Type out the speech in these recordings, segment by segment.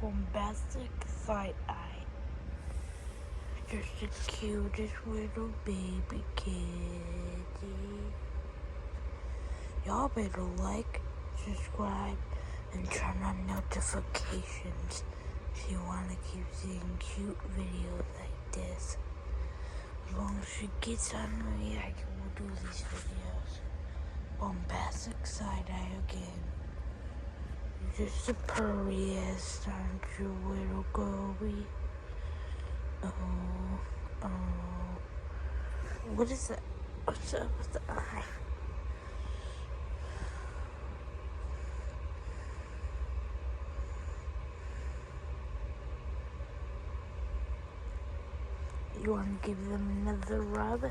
bombastic side eye. Just the cutest little baby kitty. Y'all better like, subscribe, and turn on notifications if you want to keep seeing cute videos like this. As long as she gets on me, I will do these videos. Bombastic side eye again. You're just a purriest, aren't you, little girlie? Oh. What is that? What's up with the eye? You want to give them another rub?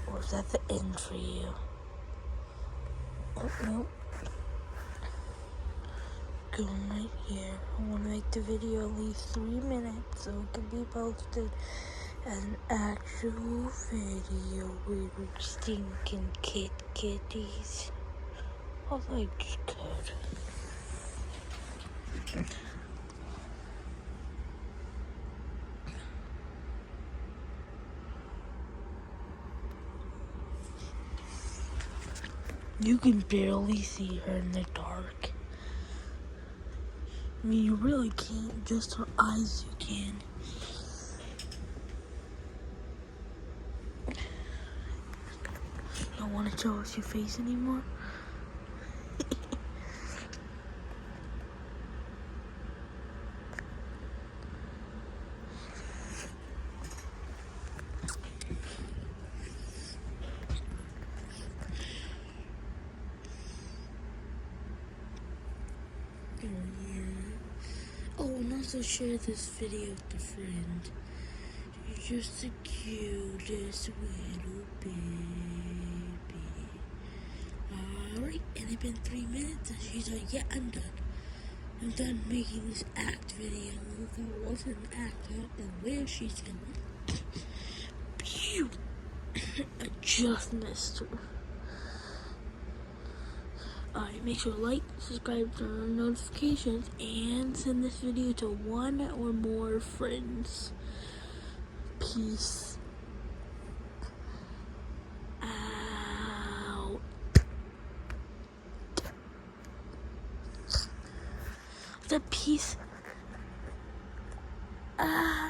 Or is that the end for you? Oh, no. Go right here. I want to make the video at least 3 minutes so it can be posted as an actual video, little stinking kitties. Although I just could. You can barely see her in the dark. I mean, you really can't. Just her eyes you can. Don't want to show us your face anymore? Oh, and also share this video with a friend. You're just the cutest little baby. Alright, and it's been 3 minutes and she's like, yeah, I'm done. I'm done making this act video. Look, I wasn't an act. I don't know where she's going. Pew! I just missed her. Alright, make sure to like, subscribe, turn on notifications, and send this video to 1 or more friends. Peace out. The peace out.